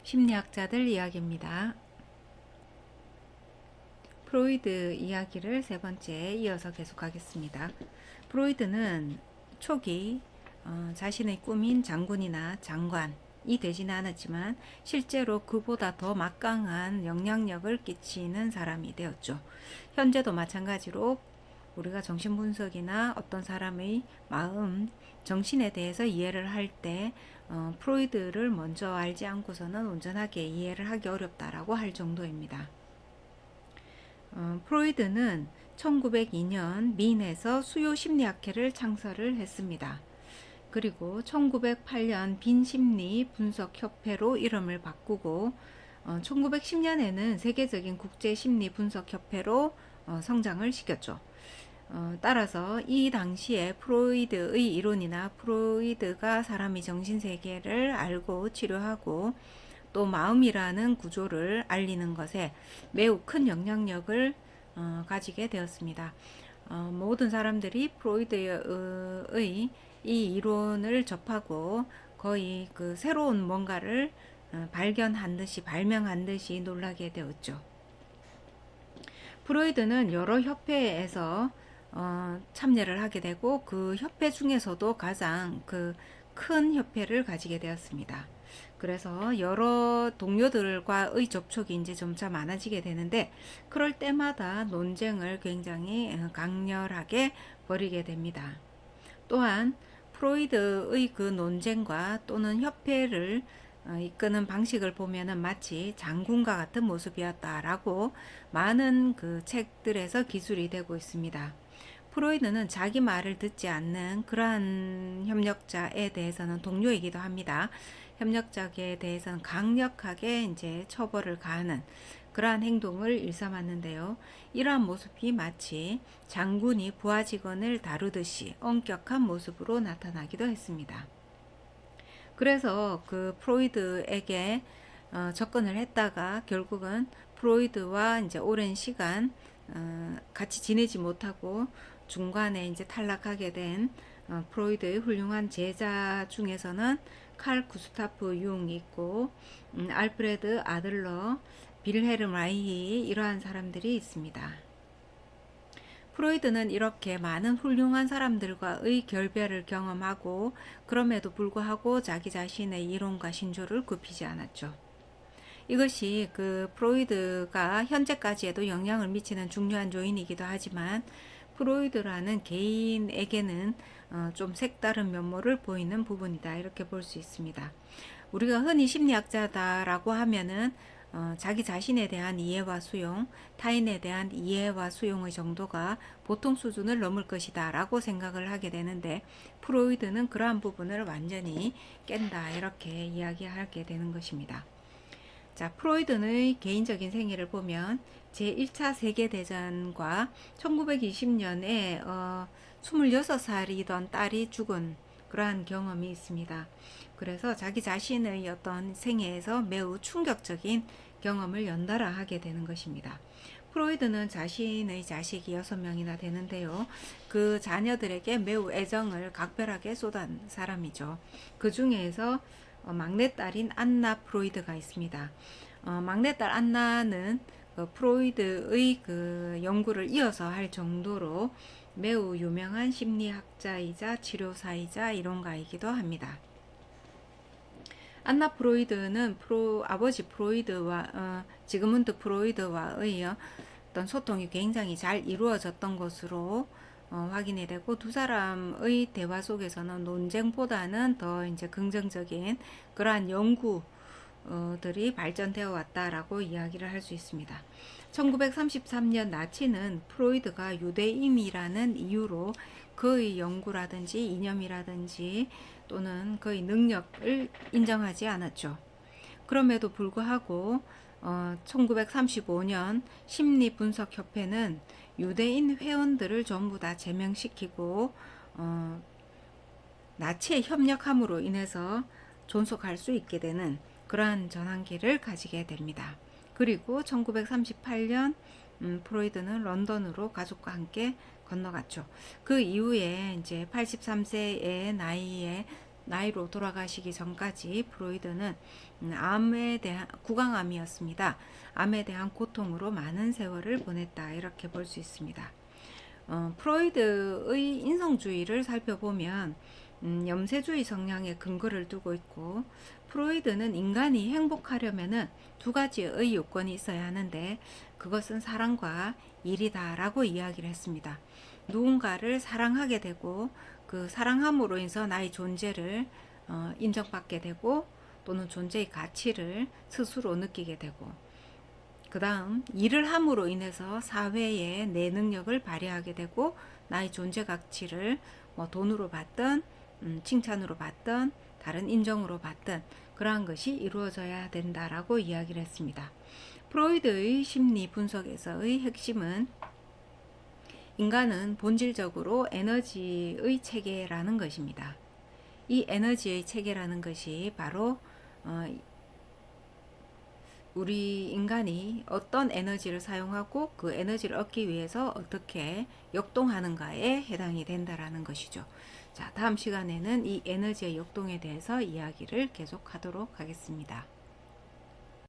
심리학자들 이야기입니다. 프로이드 이야기를 세 번째 이어서 계속하겠습니다. 프로이드는 초기 자신의 꿈인 장군이나 장관이 되지는 않았지만 실제로 그보다 더 막강한 영향력을 끼치는 사람이 되었죠. 현재도 마찬가지로 우리가 정신분석이나 어떤 사람의 마음, 정신에 대해서 이해를 할 때 프로이드를 먼저 알지 않고서는 온전하게 이해를 하기 어렵다라고 할 정도입니다. 프로이드는 1902년 민에서 수요심리학회를 창설을 했습니다. 그리고 1908년 빈심리분석협회로 이름을 바꾸고 1910년에는 세계적인 국제심리분석협회로 성장을 시켰죠. 따라서 이 당시에 프로이드의 이론이나 프로이드가 사람의 정신세계를 알고 치료하고 또 마음이라는 구조를 알리는 것에 매우 큰 영향력을 가지게 되었습니다. 모든 사람들이 프로이드의 이 이론을 접하고 거의 그 새로운 뭔가를 발견한 듯이 발명한 듯이 놀라게 되었죠. 프로이드는 여러 협회에서 참여를 하게 되고 그 협회 중에서도 가장 그 큰 협회를 가지게 되었습니다. 그래서 여러 동료들과의 접촉이 이제 점차 많아지게 되는데 그럴 때마다 논쟁을 굉장히 강렬하게 벌이게 됩니다. 또한 프로이드의 그 논쟁과 또는 협회를 이끄는 방식을 보면은 마치 장군과 같은 모습이었다라고 많은 그 책들에서 기술이 되고 있습니다. 프로이드는 자기 말을 듣지 않는 그러한 협력자에 대해서는 동료이기도 합니다. 협력자에 대해서는 강력하게 이제 처벌을 가하는 그러한 행동을 일삼았는데요. 이러한 모습이 마치 장군이 부하 직원을 다루듯이 엄격한 모습으로 나타나기도 했습니다. 그래서 그 프로이드에게 접근을 했다가 결국은 프로이드와 이제 오랜 시간 같이 지내지 못하고 중간에 이제 탈락하게 된 프로이드의 훌륭한 제자 중에서는 칼 구스타프 융이 있고 알프레드 아들러, 빌헬름 라이히 이러한 사람들이 있습니다. 프로이드는 이렇게 많은 훌륭한 사람들과의 결별을 경험하고 그럼에도 불구하고 자기 자신의 이론과 신조를 굽히지 않았죠. 이것이 그 프로이드가 현재까지에도 영향을 미치는 중요한 요인이기도 하지만 프로이드라는 개인에게는 좀 색다른 면모를 보이는 부분이다 이렇게 볼 수 있습니다. 우리가 흔히 심리학자다라고 하면은 자기 자신에 대한 이해와 수용, 타인에 대한 이해와 수용의 정도가 보통 수준을 넘을 것이다 라고 생각을 하게 되는데 프로이드는 그러한 부분을 완전히 깬다 이렇게 이야기하게 되는 것입니다. 자, 프로이드의 개인적인 생애를 보면 제1차 세계대전과 1920년에 26살이던 딸이 죽은 그러한 경험이 있습니다. 그래서 자기 자신의 어떤 생애에서 매우 충격적인 경험을 연달아 하게 되는 것입니다. 프로이드는 자신의 자식이 6명이나 되는데요. 그 자녀들에게 매우 애정을 각별하게 쏟은 사람이죠. 그 중에서 막내딸인 안나 프로이드가 있습니다. 막내딸 안나는 프로이드의 그 연구를 이어서 할 정도로 매우 유명한 심리학자이자 치료사이자 이론가이기도 합니다. 안나 프로이드는 아버지 프로이드와 지그문드 프로이드와의 어떤 소통이 굉장히 잘 이루어졌던 것으로 확인이 되고 두 사람의 대화 속에서는 논쟁보다는 더 이제 긍정적인 그러한 연구들이 발전되어 왔다라고 이야기를 할 수 있습니다. 1933년 나치는 프로이드가 유대인이라는 이유로 그의 연구라든지 이념이라든지 또는 그의 능력을 인정하지 않았죠. 그럼에도 불구하고 1935년 심리분석협회는 유대인 회원들을 전부 다 제명시키고 나치에 협력함으로 인해서 존속할 수 있게 되는 그러한 전환기를 가지게 됩니다. 그리고 1938년 프로이드는 런던으로 가족과 함께 건너갔죠. 그 이후에 이제 83세의 나이에 나이로 돌아가시기 전까지 프로이드는 암에 대한 구강암이었습니다. 암에 대한 고통으로 많은 세월을 보냈다 이렇게 볼 수 있습니다. 프로이드의 인성주의를 살펴보면 염세주의 성향에 근거를 두고 있고, 프로이드는 인간이 행복하려면은 두 가지의 요건이 있어야 하는데 그것은 사랑과 일이다 라고 이야기를 했습니다. 누군가를 사랑하게 되고 그 사랑함으로 인해서 나의 존재를 인정받게 되고 또는 존재의 가치를 스스로 느끼게 되고, 그 다음 일을 함으로 인해서 사회에 내 능력을 발휘하게 되고 나의 존재 가치를 뭐 돈으로 받든 칭찬으로 받든 다른 인정으로 받든 그러한 것이 이루어져야 된다라고 이야기를 했습니다. 프로이드의 심리 분석에서의 핵심은 인간은 본질적으로 에너지의 체계라는 것입니다. 이 에너지의 체계라는 것이 바로 우리 인간이 어떤 에너지를 사용하고 그 에너지를 얻기 위해서 어떻게 역동하는가에 해당이 된다라는 것이죠. 자, 다음 시간에는 이 에너지의 역동에 대해서 이야기를 계속하도록 하겠습니다.